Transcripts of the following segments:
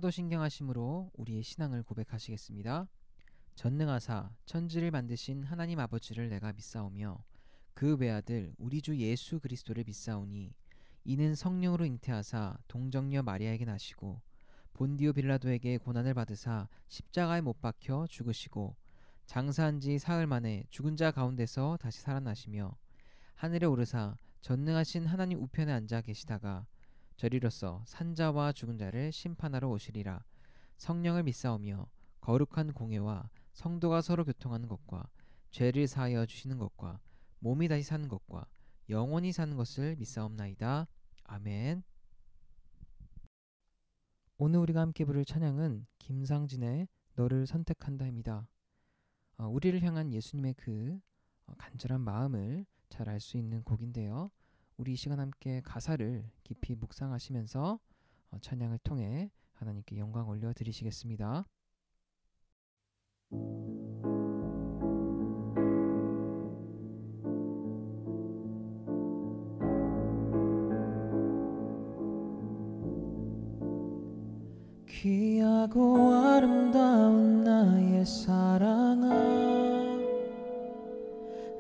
사도신경하심으로 우리의 신앙을 고백하시겠습니다. 전능하사 천지를 만드신 하나님 아버지를 내가 믿사오며 그 외아들 우리 주 예수 그리스도를 믿사오니 이는 성령으로 잉태하사 동정녀 마리아에게 나시고 본디오 빌라도에게 고난을 받으사 십자가에 못 박혀 죽으시고 장사한 지 사흘 만에 죽은 자 가운데서 다시 살아나시며 하늘에 오르사 전능하신 하나님 우편에 앉아 계시다가 저리로서 산자와 죽은 자를 심판하러 오시리라. 성령을 믿사오며 거룩한 공회와 성도가 서로 교통하는 것과 죄를 사하여 주시는 것과 몸이 다시 사는 것과 영원히 사는 것을 믿사옵나이다. 아멘. 오늘 우리가 함께 부를 찬양은 김상진의 너를 선택한다입니다. 우리를 향한 예수님의 그 간절한 마음을 잘 알 수 있는 곡인데요. 우리 이 시간 함께 가사를 깊이 묵상하시면서 찬양을 통해 하나님께 영광 올려드리시겠습니다. 귀하고 아름다운 나의 사랑아,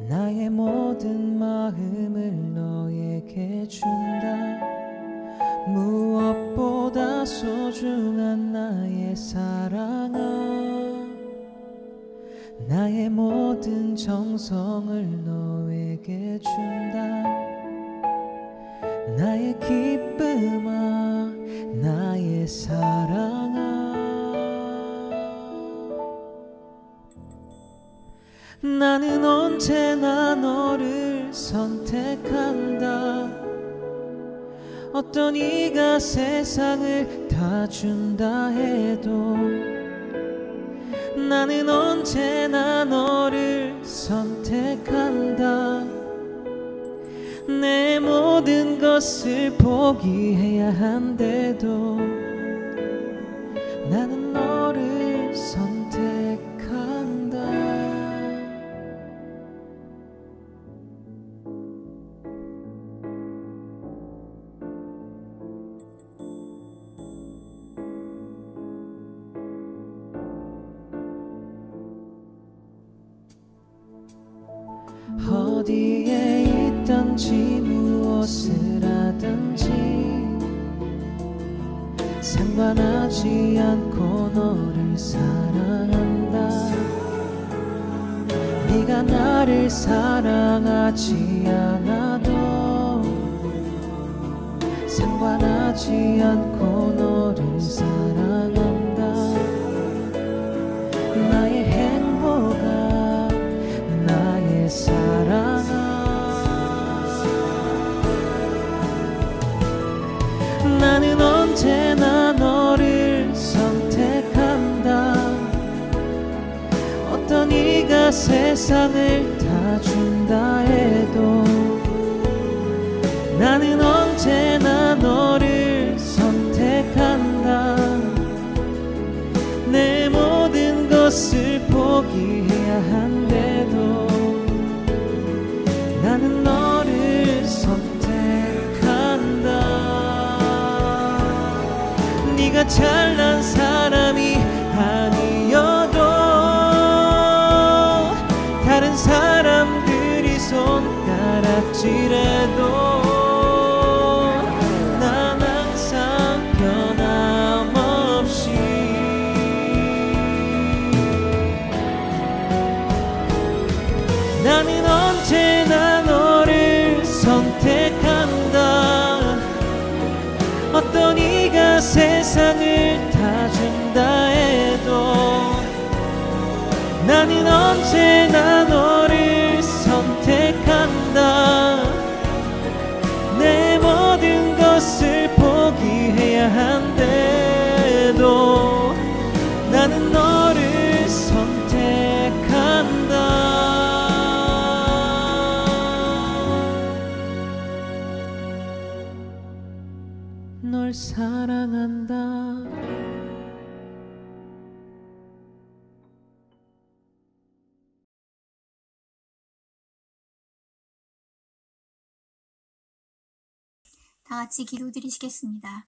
나의 모든 마음을 너에게 준다. 무엇보다 소중한 나의 사랑아, 나의 모든 정성을 너에게 준다. 나의 기쁨아, 나의 사랑아, 나는 언제나 너를 선택한다. 어떤 이가 세상을 다 준다 해도 나는 언제나 너를 선택한다. 내 모든 것을 포기해야 한데도 나는 너를 선택한다. 어디에 있든지 무엇을 하든지 상관하지 않고 너를 사랑한다. 네가 나를 사랑하지 않아도 상관하지 않고 너를 사랑한다. 나의 행복아, 나의 사랑아, 나는 언제나 너를 선택한다. 어떤 이가 세상을 다 준다 해도 나는 언제나 너를 선택한다. 내 모든 것을 포기해야 한데도 나는 너를 선택한다. 네가 잘난 사람이 아니어도 다른 사람들이 손가락질해도 난 항상 변함없이 나는 언제나 너를 선택한다. 어떤 이가 세상을 다 준다 해도 나는 언제나 너를 선택한다. 내 모든 것을 포기해야 한데도 나는 너를 선택한다. 널 사랑한다. 다 같이 기도드리시겠습니다.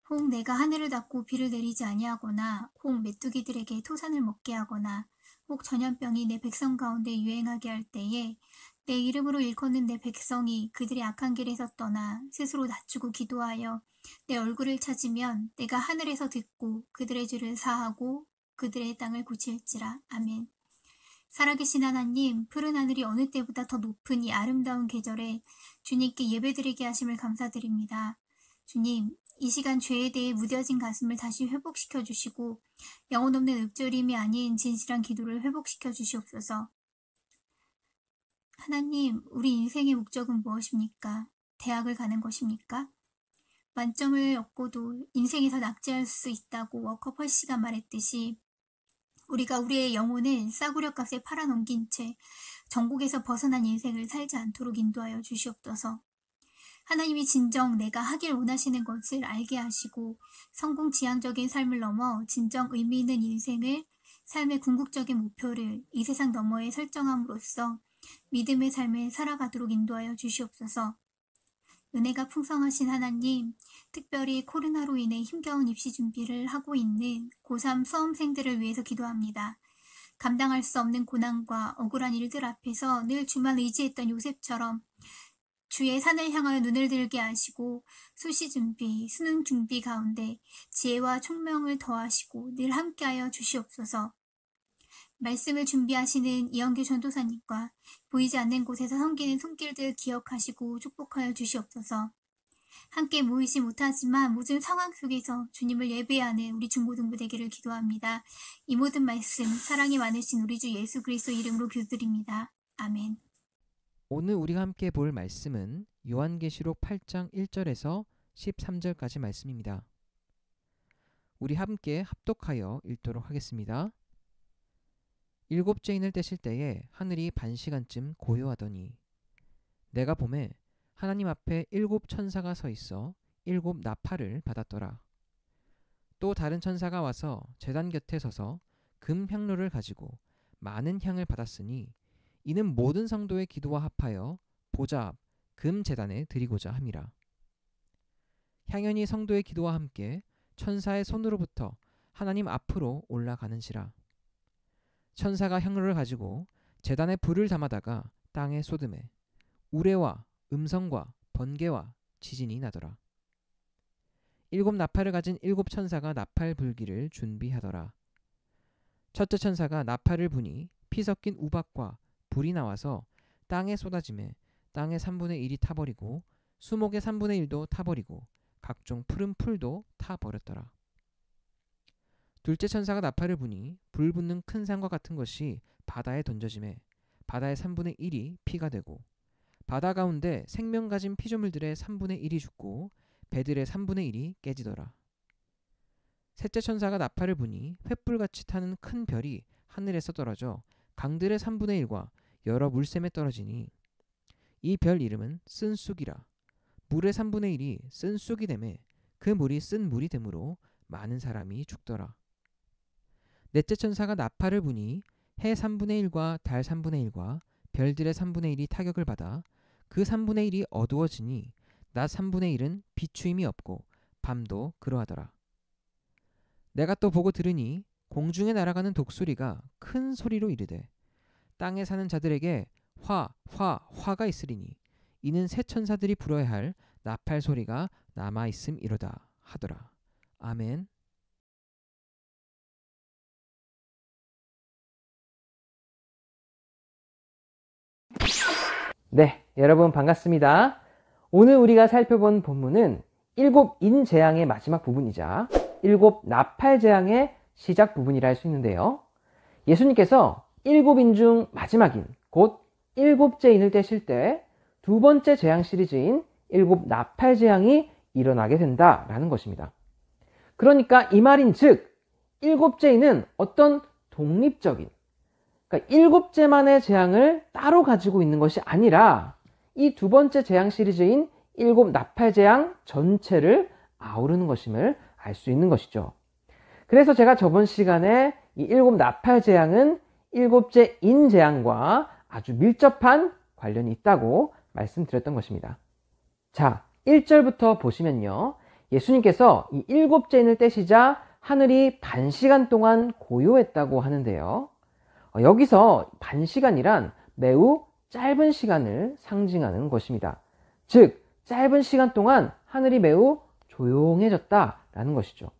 혹 내가 하늘을 닫고 비를 내리지 아니하거나 혹 메뚜기들에게 토산을 먹게 하거나 혹 전염병이 내 백성 가운데 유행하게 할 때에 내 이름으로 일컫는 내 백성이 그들의 악한 길에서 떠나 스스로 낮추고 기도하여 내 얼굴을 찾으면 내가 하늘에서 듣고 그들의 죄를 사하고 그들의 땅을 고칠지라. 아멘. 살아계신 하나님, 푸른 하늘이 어느 때보다 더 높은 이 아름다운 계절에 주님께 예배드리게 하심을 감사드립니다. 주님, 이 시간 죄에 대해 무뎌진 가슴을 다시 회복시켜 주시고 영혼 없는 읊조림이 아닌 진실한 기도를 회복시켜 주시옵소서. 하나님, 우리 인생의 목적은 무엇입니까? 대학을 가는 것입니까? 만점을 얻고도 인생에서 낙제할 수 있다고 워커 씨가 말했듯이 우리가 우리의 영혼을 싸구려 값에 팔아넘긴 채 정곡에서 벗어난 인생을 살지 않도록 인도하여 주시옵소서. 하나님이 진정 내가 하길 원하시는 것을 알게 하시고 성공 지향적인 삶을 넘어 진정 의미 있는 인생을 삶의 궁극적인 목표를 이 세상 너머에 설정함으로써 믿음의 삶을 살아가도록 인도하여 주시옵소서. 은혜가 풍성하신 하나님, 특별히 코로나로 인해 힘겨운 입시 준비를 하고 있는 고3 수험생들을 위해서 기도합니다. 감당할 수 없는 고난과 억울한 일들 앞에서 늘 주만 의지했던 요셉처럼 주의 산을 향하여 눈을 들게 하시고 수시 준비, 수능 준비 가운데 지혜와 총명을 더하시고 늘 함께하여 주시옵소서. 말씀을 준비하시는 이영규 전도사님과 보이지 않는 곳에서 섬기는 손길들 기억하시고 축복하여 주시옵소서. 함께 모이지 못하지만 모든 상황 속에서 주님을 예배하는 우리 중고등부 되기를 기도합니다. 이 모든 말씀 사랑이 많으신 우리 주 예수 그리스도 이름으로 기도드립니다. 아멘. 오늘 우리가 함께 볼 말씀은 요한계시록 8장 1절에서 13절까지 말씀입니다. 우리 함께 합독하여 읽도록 하겠습니다. 일곱째 인을 떼실 때에 하늘이 반시간쯤 고요하더니 내가 보매 하나님 앞에 7 천사가 서 있어 7 나팔을 받았더라. 또 다른 천사가 와서 제단 곁에 서서 금 향로를 가지고 많은 향을 받았으니 이는 모든 성도의 기도와 합하여 보좌 앞 금 제단에 드리고자 함이라. 향연이 성도의 기도와 함께 천사의 손으로부터 하나님 앞으로 올라가는지라. 천사가 향로를 가지고 제단에 불을 담아다가 땅에 쏟음에 우레와 음성과 번개와 지진이 나더라. 7 나팔을 가진 7 천사가 나팔 불기를 준비하더라. 첫째 천사가 나팔을 부니 피 섞인 우박과 불이 나와서 땅에 쏟아지매 땅의 3분의 1이 타버리고 수목의 3분의 1도 타버리고 각종 푸른 풀도 타버렸더라. 둘째 천사가 나팔을 부니 불 붙는 큰 산과 같은 것이 바다에 던져지매 바다의 3분의 1이 피가 되고 바다 가운데 생명 가진 피조물들의 3분의 1이 죽고 배들의 3분의 1이 깨지더라. 셋째 천사가 나팔을 부니 횃불같이 타는 큰 별이 하늘에서 떨어져 강들의 3분의 1과 여러 물샘에 떨어지니 이 별 이름은 쓴 쑥이라. 물의 3분의 1이 쓴 쑥이 되매 그 물이 쓴 물이 되므로 많은 사람이 죽더라. 넷째 천사가 나팔을 부니 해 3분의 1과 달 3분의 1과 별들의 3분의 1이 타격을 받아 그 3분의 1이 어두워지니 낮 3분의 1은 비추임이 없고 밤도 그러하더라. 내가 또 보고 들으니 공중에 날아가는 독수리가 큰 소리로 이르되 땅에 사는 자들에게 화가 있으리니 이는 새 천사들이 불어야 할 나팔 소리가 남아있음이로다 하더라. 아멘. 네, 여러분 반갑습니다. 오늘 우리가 살펴본 본문은 7 인재앙의 마지막 부분이자 7 나팔 재앙의 시작 부분이라 할 수 있는데요. 예수님께서 7인 중 마지막인 곧 7째 인을 떼실 때 두 번째 재앙 시리즈인 7 나팔 재앙이 일어나게 된다라는 것입니다. 그러니까 이 말인 즉 7째 인은 어떤 독립적인 그러니까 7째만의 재앙을 따로 가지고 있는 것이 아니라 이 두 번째 재앙 시리즈인 7 나팔 재앙 전체를 아우르는 것임을 알 수 있는 것이죠. 그래서 제가 저번 시간에 이 7 나팔 재앙은 7째 인 재앙과 아주 밀접한 관련이 있다고 말씀드렸던 것입니다. 자, 1절부터 보시면요. 예수님께서 이 일곱째 인을 떼시자 하늘이 반시간 동안 고요했다고 하는데요. 여기서 반시간이란 매우 짧은 시간을 상징하는 것입니다. 즉, 짧은 시간 동안 하늘이 매우 조용해졌다라는 것이죠.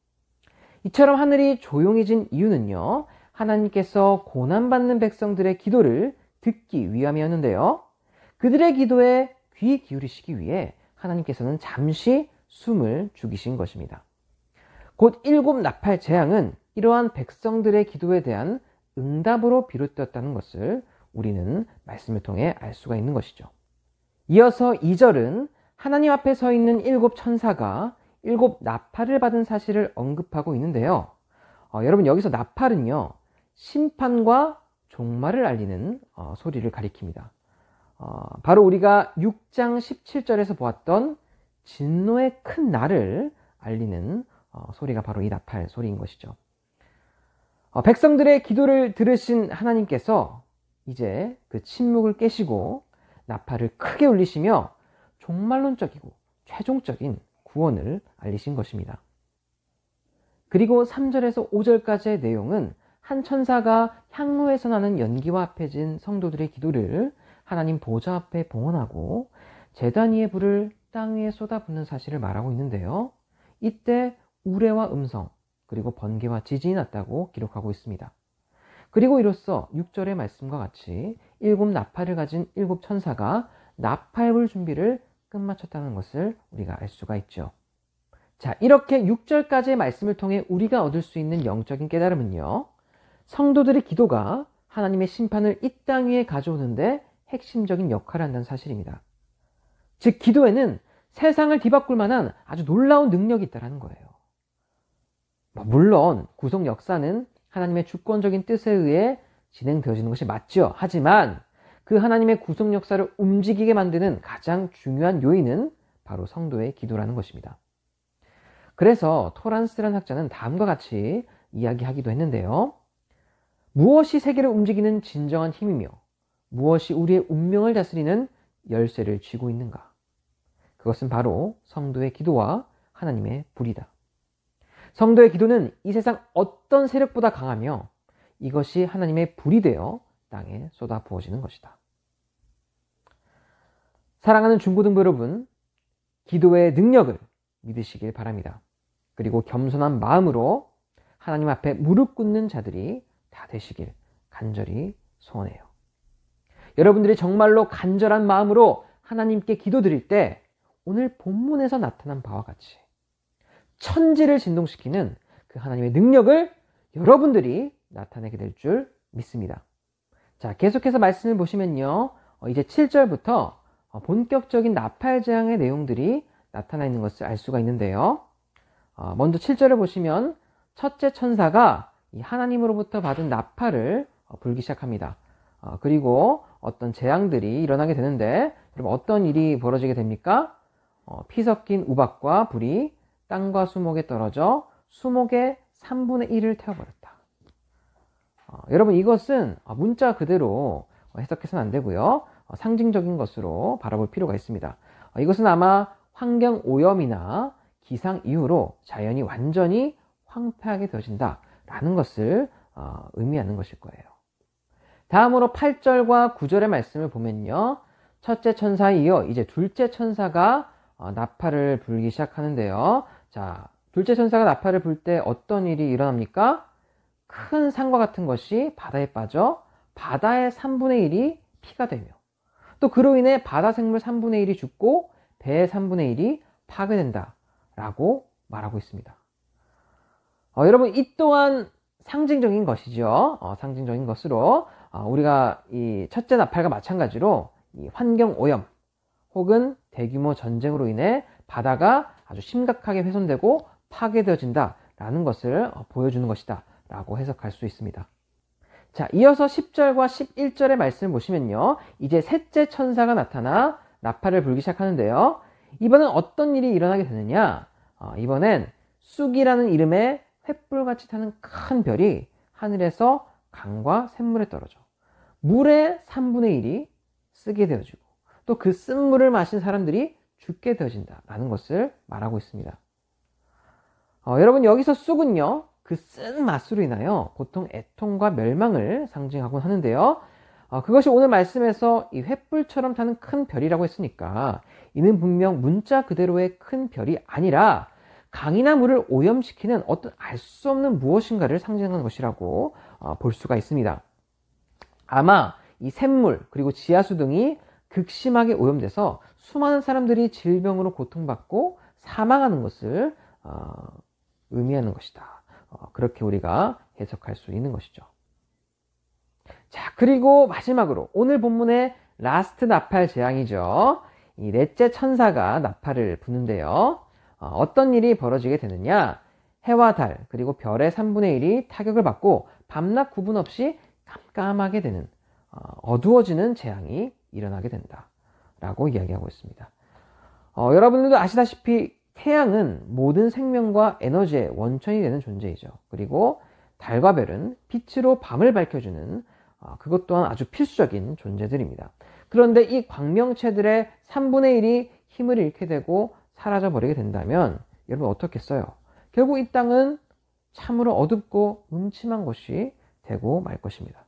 이처럼 하늘이 조용해진 이유는요, 하나님께서 고난받는 백성들의 기도를 듣기 위함이었는데요. 그들의 기도에 귀 기울이시기 위해 하나님께서는 잠시 숨을 죽이신 것입니다. 곧 일곱 나팔 재앙은 이러한 백성들의 기도에 대한 응답으로 비롯되었다는 것을 우리는 말씀을 통해 알 수가 있는 것이죠. 이어서 2절은 하나님 앞에 서 있는 일곱 천사가 일곱 나팔을 받은 사실을 언급하고 있는데요. 여러분, 여기서 나팔은요, 심판과 종말을 알리는 소리를 가리킵니다. 바로 우리가 6장 17절에서 보았던 진노의 큰 날을 알리는 소리가 바로 이 나팔 소리인 것이죠. 백성들의 기도를 들으신 하나님께서 이제 그 침묵을 깨시고 나팔을 크게 울리시며 종말론적이고 최종적인 구원을 알리신 것입니다. 그리고 3절에서 5절까지의 내용은 한 천사가 향로에서 나는 연기와 합해진 성도들의 기도를 하나님 보좌 앞에 봉헌하고 제단 위의 불을 땅 위에 쏟아붓는 사실을 말하고 있는데요. 이때 우레와 음성, 그리고 번개와 지진이 났다고 기록하고 있습니다. 그리고 이로써 6절의 말씀과 같이 일곱 나팔을 가진 일곱 천사가 나팔불 준비를 끝마쳤다는 것을 우리가 알 수가 있죠. 자, 이렇게 6절까지의 말씀을 통해 우리가 얻을 수 있는 영적인 깨달음은요, 성도들의 기도가 하나님의 심판을 이 땅 위에 가져오는데 핵심적인 역할을 한다는 사실입니다. 즉, 기도에는 세상을 뒤바꿀 만한 아주 놀라운 능력이 있다는 거예요. 물론 구속 역사는 하나님의 주권적인 뜻에 의해 진행되어지는 것이 맞죠. 하지만 그 하나님의 구속 역사를 움직이게 만드는 가장 중요한 요인은 바로 성도의 기도라는 것입니다. 그래서 토란스라는 학자는 다음과 같이 이야기하기도 했는데요. 무엇이 세계를 움직이는 진정한 힘이며 무엇이 우리의 운명을 다스리는 열쇠를 쥐고 있는가? 그것은 바로 성도의 기도와 하나님의 불이다. 성도의 기도는 이 세상 어떤 세력보다 강하며 이것이 하나님의 불이 되어 땅에 쏟아 부어지는 것이다. 사랑하는 중고등부 여러분, 기도의 능력을 믿으시길 바랍니다. 그리고 겸손한 마음으로 하나님 앞에 무릎 꿇는 자들이 다 되시길 간절히 소원해요. 여러분들이 정말로 간절한 마음으로 하나님께 기도드릴 때 오늘 본문에서 나타난 바와 같이 천지를 진동시키는 그 하나님의 능력을 여러분들이 나타내게 될 줄 믿습니다. 자, 계속해서 말씀을 보시면요, 이제 7절부터 본격적인 나팔 재앙의 내용들이 나타나 있는 것을 알 수가 있는데요. 먼저 7절을 보시면 첫째 천사가 이 하나님으로부터 받은 나팔을 불기 시작합니다. 그리고 어떤 재앙들이 일어나게 되는데, 여러분, 어떤 일이 벌어지게 됩니까? 피 섞인 우박과 불이 땅과 수목에 떨어져 수목의 3분의 1을 태워버렸다. 여러분, 이것은 문자 그대로 해석해서는 안 되고요. 상징적인 것으로 바라볼 필요가 있습니다. 이것은 아마 환경 오염이나 기상 이후로 자연이 완전히 황폐하게 되어진다라는 것을 의미하는 것일 거예요. 다음으로 8절과 9절의 말씀을 보면요, 첫째 천사에 이어 이제 둘째 천사가 나팔을 불기 시작하는데요. 자, 둘째 천사가 나팔을 불 때 어떤 일이 일어납니까? 큰 산과 같은 것이 바다에 빠져 바다의 3분의 1이 피가 되며, 또 그로 인해 바다 생물 3분의 1이 죽고 배의 3분의 1이 파괴된다 라고 말하고 있습니다. 여러분, 이 또한 상징적인 것이죠. 상징적인 것으로 우리가 이 첫째 나팔과 마찬가지로 이 환경 오염 혹은 대규모 전쟁으로 인해 바다가 아주 심각하게 훼손되고 파괴되어진다 라는 것을 보여주는 것이다 라고 해석할 수 있습니다. 자, 이어서 10절과 11절의 말씀을 보시면요, 이제 셋째 천사가 나타나 나팔을 불기 시작하는데요. 이번엔 어떤 일이 일어나게 되느냐? 이번엔 쑥이라는 이름의 횃불같이 타는 큰 별이 하늘에서 강과 샘물에 떨어져 물의 3분의 1이 쓰게 되어지고, 또 그 쓴 물을 마신 사람들이 죽게 되어진다라는 것을 말하고 있습니다. 여러분 여기서 쑥은요, 그 쓴 맛으로 인하여 보통 애통과 멸망을 상징하곤 하는데요. 그것이 오늘 말씀에서 이 횃불처럼 타는 큰 별이라고 했으니까 이는 분명 문자 그대로의 큰 별이 아니라 강이나 물을 오염시키는 어떤 알 수 없는 무엇인가를 상징하는 것이라고 볼 수가 있습니다. 아마 이 샘물 그리고 지하수 등이 극심하게 오염돼서 수많은 사람들이 질병으로 고통받고 사망하는 것을 의미하는 것이다. 그렇게 우리가 해석할 수 있는 것이죠. 자, 그리고 마지막으로 오늘 본문의 라스트 나팔 재앙이죠. 이 넷째 천사가 나팔을 부는데요. 어떤 일이 벌어지게 되느냐? 해와 달 그리고 별의 3분의 1이 타격을 받고 밤낮 구분 없이 깜깜하게 되는 어두워지는 재앙이 일어나게 된다 라고 이야기하고 있습니다. 여러분들도 아시다시피 태양은 모든 생명과 에너지의 원천이 되는 존재이죠. 그리고 달과 별은 빛으로 밤을 밝혀주는 그것 또한 아주 필수적인 존재들입니다. 그런데 이 광명체들의 3분의 1이 힘을 잃게 되고 사라져 버리게 된다면 여러분 어떻겠어요? 결국 이 땅은 참으로 어둡고 음침한 곳이 되고 말 것입니다.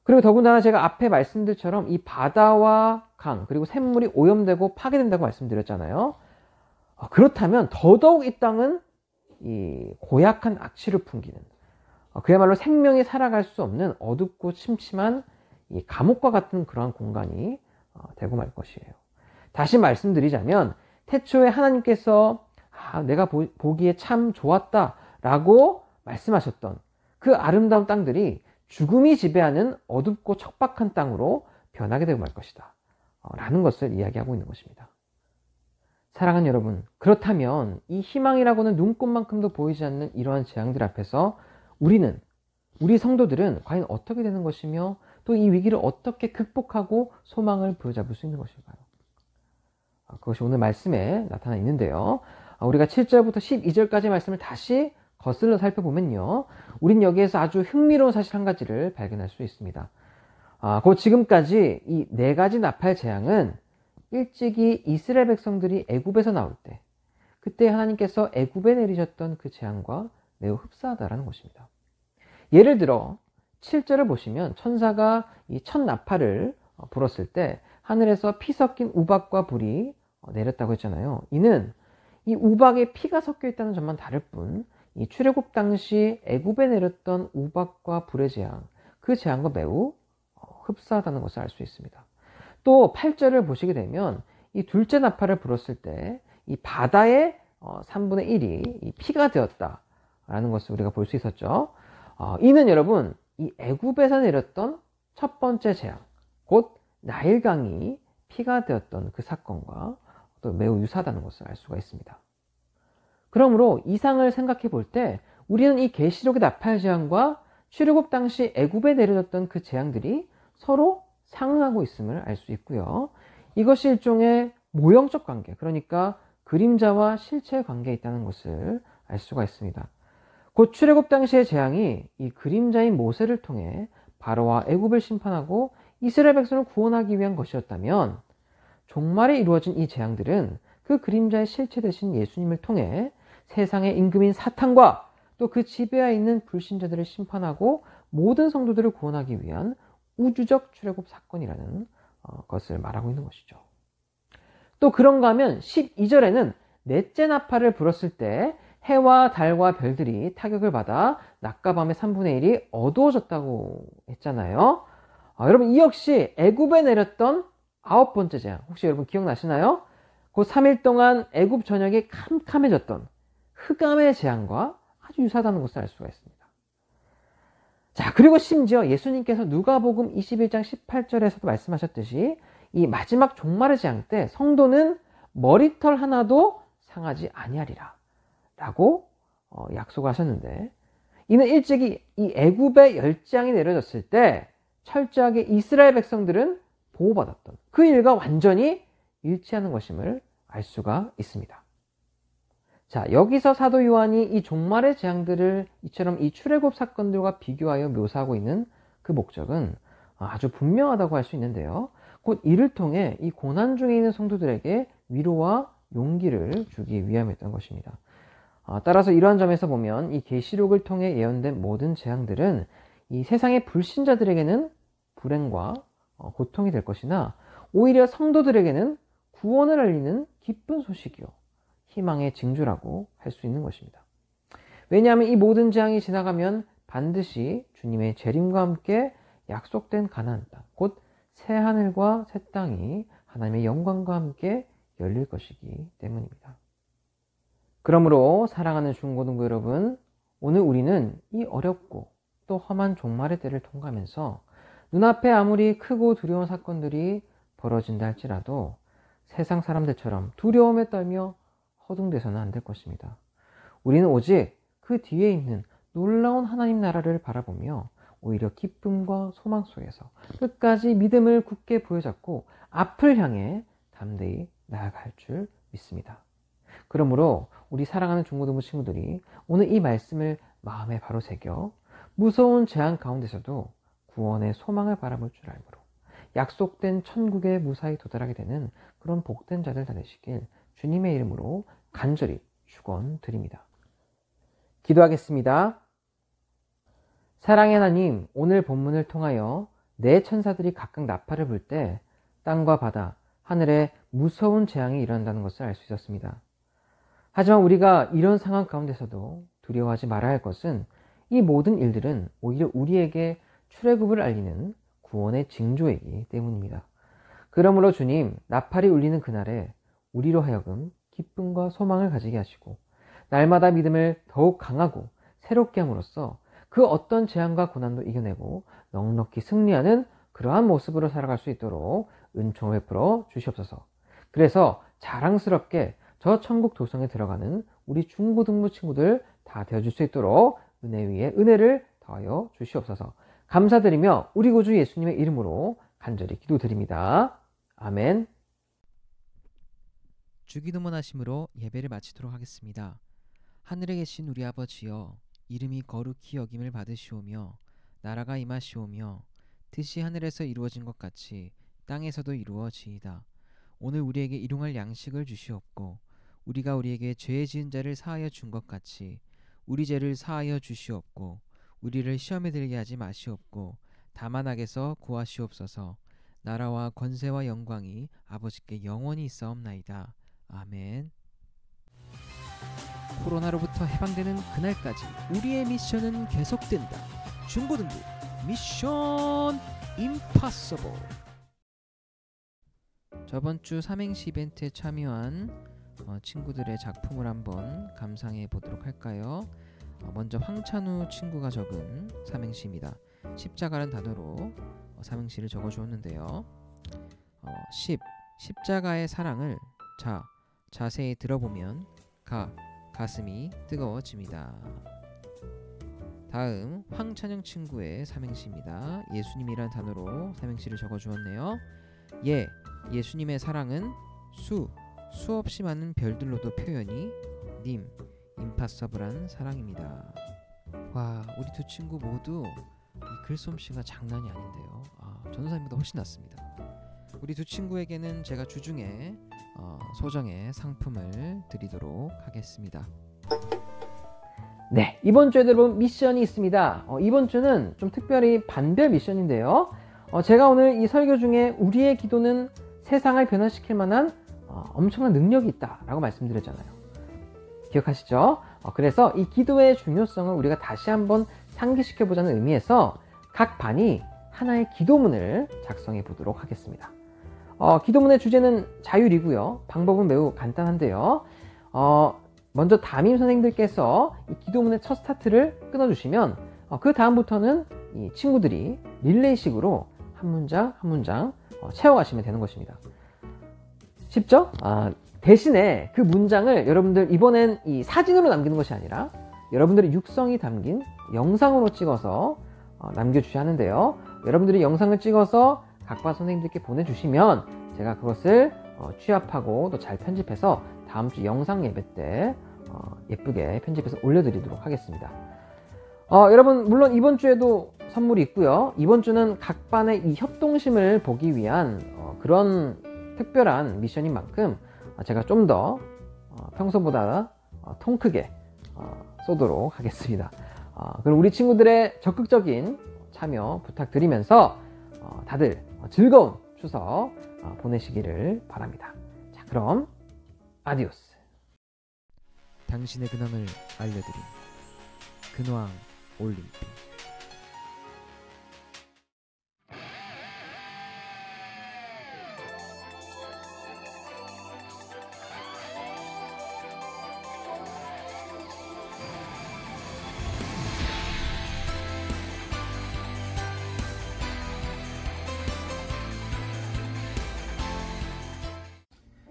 그리고 더군다나 제가 앞에 말씀드처럼 이 바다와 강 그리고 샘물이 오염되고 파괴된다고 말씀드렸잖아요. 그렇다면 더더욱 이 땅은 이 고약한 악취를 풍기는 그야말로 생명이 살아갈 수 없는 어둡고 침침한 이 감옥과 같은 그러한 공간이 되고 말 것이에요. 다시 말씀드리자면 태초에 하나님께서 내가 보기에 참 좋았다 라고 말씀하셨던 그 아름다운 땅들이 죽음이 지배하는 어둡고 척박한 땅으로 변하게 되고 말 것이다 라는 것을 이야기하고 있는 것입니다. 사랑하는 여러분, 그렇다면 이 희망이라고는 눈꽃만큼도 보이지 않는 이러한 재앙들 앞에서 우리 성도들은 과연 어떻게 되는 것이며 또 이 위기를 어떻게 극복하고 소망을 부여잡을 수 있는 것일까요? 그것이 오늘 말씀에 나타나 있는데요. 우리가 7절부터 12절까지 말씀을 다시 거슬러 살펴보면요. 우린 여기에서 아주 흥미로운 사실 한 가지를 발견할 수 있습니다. 곧 지금까지 이 4가지 나팔 재앙은 일찍이 이스라엘 백성들이 애굽에서 나올 때 그때 하나님께서 애굽에 내리셨던 그 재앙과 매우 흡사하다라는 것입니다. 예를 들어 7절을 보시면 천사가 이 첫 나팔을 불었을 때 하늘에서 피 섞인 우박과 불이 내렸다고 했잖아요. 이는 이 우박에 피가 섞여 있다는 점만 다를 뿐 이 출애굽 당시 애굽에 내렸던 우박과 불의 재앙, 그 재앙과 매우 흡사하다는 것을 알 수 있습니다. 또 8절을 보시게 되면 이 둘째 나팔을 불었을 때 이 바다의 3분의 1이 이 피가 되었다라는 것을 우리가 볼 수 있었죠. 이는 여러분 이 애굽에서 내렸던 첫 번째 재앙, 곧 나일강이 피가 되었던 그 사건과 또 매우 유사하다는 것을 알 수가 있습니다. 그러므로 이상을 생각해 볼 때 우리는 이 계시록의 나팔 재앙과 출애굽 당시 애굽에 내려졌던 그 재앙들이 서로 상응하고 있음을 알 수 있고요. 이것이 일종의 모형적 관계, 그러니까 그림자와 실체의 관계에 있다는 것을 알 수가 있습니다. 곧 출애굽 당시의 재앙이 이 그림자인 모세를 통해 바로와 애굽을 심판하고 이스라엘 백성을 구원하기 위한 것이었다면 종말에 이루어진 이 재앙들은 그 그림자의 실체 되신 예수님을 통해 세상의 임금인 사탄과 또 그 지배하에 있는 불신자들을 심판하고 모든 성도들을 구원하기 위한 우주적 출애굽 사건이라는 것을 말하고 있는 것이죠. 또 그런가 하면 12절에는 넷째 나팔을 불었을 때 해와 달과 별들이 타격을 받아 낮과 밤의 3분의 1이 어두워졌다고 했잖아요. 여러분 이 역시 애굽에 내렸던 9번째 재앙, 혹시 여러분 기억나시나요? 그 3일 동안 애굽 전역이 캄캄해졌던 흑암의 재앙과 아주 유사하다는 것을 알 수가 있습니다. 자, 그리고 심지어 예수님께서 누가복음 21장 18절에서도 말씀하셨듯이 이 마지막 종말의 재앙 때 성도는 머리털 하나도 상하지 아니하리라 라고 약속하셨는데, 이는 일찍이 이 애굽의 열재앙이 내려졌을 때 철저하게 이스라엘 백성들은 보호받았던 그 일과 완전히 일치하는 것임을 알 수가 있습니다. 자, 여기서 사도 요한이 이 종말의 재앙들을 이처럼 이 출애굽 사건들과 비교하여 묘사하고 있는 그 목적은 아주 분명하다고 할 수 있는데요. 곧 이를 통해 이 고난 중에 있는 성도들에게 위로와 용기를 주기 위함이었던 것입니다. 따라서 이러한 점에서 보면 이 계시록을 통해 예언된 모든 재앙들은 이 세상의 불신자들에게는 불행과 고통이 될 것이나 오히려 성도들에게는 구원을 알리는 기쁜 소식이요 희망의 징조라고 할 수 있는 것입니다. 왜냐하면 이 모든 재앙이 지나가면 반드시 주님의 재림과 함께 약속된 가나안 땅, 곧 새하늘과 새 땅이 하나님의 영광과 함께 열릴 것이기 때문입니다. 그러므로 사랑하는 중고등부 여러분, 오늘 우리는 이 어렵고 또 험한 종말의 때를 통과하면서 눈앞에 아무리 크고 두려운 사건들이 벌어진다 할지라도 세상 사람들처럼 두려움에 떨며 허둥대서는 안 될 것입니다. 우리는 오직 그 뒤에 있는 놀라운 하나님 나라를 바라보며 오히려 기쁨과 소망 속에서 끝까지 믿음을 굳게 부여잡고 앞을 향해 담대히 나아갈 줄 믿습니다. 그러므로 우리 사랑하는 중고등부 친구들이 오늘 이 말씀을 마음에 바로 새겨 무서운 재앙 가운데서도 구원의 소망을 바라볼 줄 알므로 약속된 천국에 무사히 도달하게 되는 그런 복된 자들 다 되시길 주님의 이름으로 간절히 축원드립니다. 기도하겠습니다. 사랑의 하나님, 오늘 본문을 통하여 내 천사들이 각각 나팔을 불 때 땅과 바다, 하늘에 무서운 재앙이 일어난다는 것을 알 수 있었습니다. 하지만 우리가 이런 상황 가운데서도 두려워하지 말아야 할 것은 이 모든 일들은 오히려 우리에게 출애굽을 알리는 구원의 징조이기 때문입니다. 그러므로 주님, 나팔이 울리는 그날에 우리로 하여금 기쁨과 소망을 가지게 하시고 날마다 믿음을 더욱 강하고 새롭게 함으로써 그 어떤 재앙과 고난도 이겨내고 넉넉히 승리하는 그러한 모습으로 살아갈 수 있도록 은총을 베풀어 주시옵소서. 그래서 자랑스럽게 저 천국 도성에 들어가는 우리 중고등부 친구들 다 되어줄 수 있도록 은혜 위에 은혜를 더하여 주시옵소서. 감사드리며 우리 구주 예수님의 이름으로 간절히 기도드립니다. 아멘. 주기도문 하심으로 예배를 마치도록 하겠습니다. 하늘에 계신 우리 아버지여, 이름이 거룩히 여김을 받으시오며 나라가 임하시오며 뜻이 하늘에서 이루어진 것 같이 땅에서도 이루어지이다. 오늘 우리에게 일용할 양식을 주시옵고 우리가 우리에게 죄 지은 자를 사하여 준 것 같이 우리 죄를 사하여 주시옵고 우리를 시험에 들게 하지 마시옵고 다만 악에서 구하시옵소서. 나라와 권세와 영광이 아버지께 영원히 있사옵나이다. 아멘. 코로나로부터 해방되는 그날까지 우리의 미션은 계속된다. 중고등부 미션 임파서블. 저번주 삼행시 이벤트에 참여한 친구들의 작품을 한번 감상해 보도록 할까요? 먼저 황찬우 친구가 적은 삼행시입니다. 십자가라는 단어로 삼행시를 적어주었는데요. 십자가의 사랑을 자세히 들어보면 가슴이 뜨거워집니다. 다음 황찬영 친구의 삼행시입니다. 예수님이란 단어로 삼행시를 적어주었네요. 예수님의 사랑은 수없이 많은 별들로도 표현이 임파서블한 사랑입니다. 와, 우리 두 친구 모두 이 글솜씨가 장난이 아닌데요. 전도사님보다 훨씬 낫습니다. 우리 두 친구에게는 제가 주중에 소정의 상품을 드리도록 하겠습니다. 네, 이번 주에도 여러분 미션이 있습니다. 이번 주는 좀 특별히 반별 미션인데요. 제가 오늘 이 설교 중에 우리의 기도는 세상을 변화시킬 만한 엄청난 능력이 있다라고 말씀드렸잖아요. 기억하시죠? 그래서 이 기도의 중요성을 우리가 다시 한번 상기시켜보자는 의미에서 각 반이 하나의 기도문을 작성해 보도록 하겠습니다. 기도문의 주제는 자율이고요. 방법은 매우 간단한데요. 먼저 담임 선생님들께서 이 기도문의 첫 스타트를 끊어주시면 그 다음부터는 이 친구들이 릴레이식으로 한 문장 한 문장 채워가시면 되는 것입니다. 쉽죠? 대신에 그 문장을 여러분들 이번엔 이 사진으로 남기는 것이 아니라 여러분들의 육성이 담긴 영상으로 찍어서 남겨주셔야 하는데요. 여러분들이 영상을 찍어서 각반 선생님들께 보내주시면 제가 그것을 취합하고 또 잘 편집해서 다음 주 영상 예배 때 예쁘게 편집해서 올려드리도록 하겠습니다. 여러분 물론 이번 주에도 선물이 있고요. 이번 주는 각 반의 이 협동심을 보기 위한 그런 특별한 미션인 만큼 제가 좀 더 평소보다 통 크게 쏘도록 하겠습니다. 그럼 우리 친구들의 적극적인 참여 부탁드리면서 다들 즐거운 추석 보내시기를 바랍니다. 자, 그럼 아디오스. 당신의 근황을 알려드림. 근황 올림픽.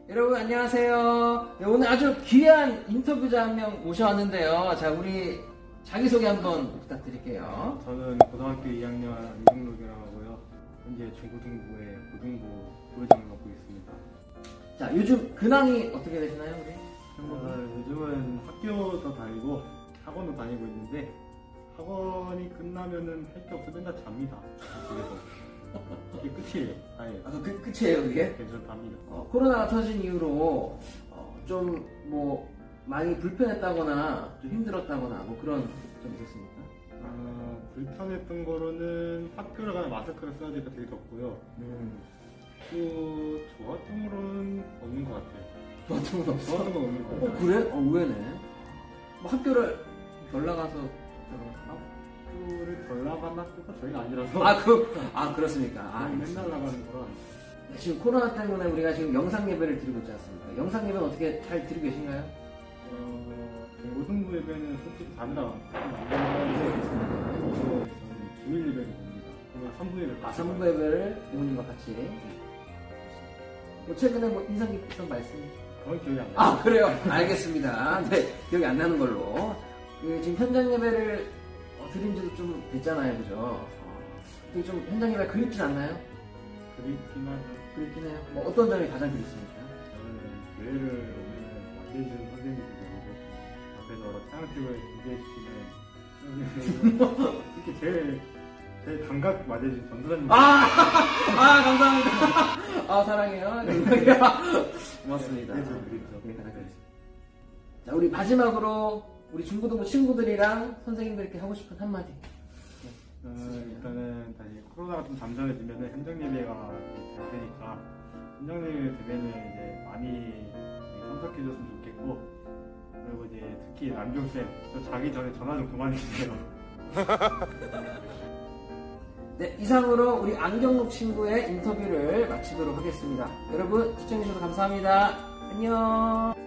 여러분 안녕하세요. 네, 오늘 아주 귀한 인터뷰자 한 명 모셔왔는데요. 자, 우리 자기소개 한번 부탁드릴게요. 저는 고등학교 2학년 이동록이라고 하고요. 현재 중고등부의 고등부 부회장을 맡고 있습니다. 자, 요즘 근황이 어떻게 되시나요, 우리? 요즘은 학교도 다니고 학원도 다니고 있는데 학원이 끝나면은 할 게 없어 맨날 잡니다. 그래서 이게 끝이에요. 아예. 그 끝이에요, 그게? 괜찮답니다. 코로나가 터진 이후로 좀 뭐 많이 불편했다거나 좀 힘들었다거나 뭐 그런 점 있었습니까? 불편했던 거로는 학교를 가면 마스크를 써야 되니까 되게 덥고요. 또 좋았던 거로는 없는 것 같아요. 좋았던 건 없어? 좋았던 건 없는 것 같아요. 그래? 의외네. 뭐 학교를 덜 나가서 학교를 덜 나간 학교가 저희가 아니라서. 그렇습니까? 맨날 나가는 거라. 지금 코로나 때문에 우리가 지금 영상 예배를 드리고 있지 않습니까? 영상 예배는 어떻게 잘 드리고 계신가요? 고등부 예배는 솔직히 다니라 저는 주일 예배를 봅니다. 그리고 3부 예배. 3부 예배를 부모님과 같이. 뭐 최근에 뭐 인상 깊었던 말씀? 그건 기억이 안 나요. 그래요? 알겠습니다. 네, 기억이 안 나는 걸로. 지금 현장 예배를 드린 지도 좀 됐잖아요, 그죠? 근데 좀 현장 예배 그립진 않나요? 그립긴 해요. 뭐 어떤 점이 가장 그립습니까? 저는 교회를 오면 맞이해주는 선생님들이고 앞에서 찬양팀을 준비해주시는 선생님들 특히 제일 감각 맞이해주신 전도사님. 감사합니다. 사랑해요. 고맙습니다. 네, 좀 그립죠. 네, 가장 그립습니다. 자, 우리 마지막으로 우리 중고등부 친구들이랑 선생님들께 하고 싶은 한마디. 일단은 다시 코로나가 좀 잠잠해지면 현장 예배가 될 테니까 현장 예배 되면은 이제 많이 참석해줬으면 좋겠고, 그리고 이제 특히 남경쌤 저 자기 전에 전화 좀 그만해주세요. 네, 이상으로 우리 안경록 친구의 인터뷰를 마치도록 하겠습니다. 여러분 시청해주셔서 감사합니다. 안녕.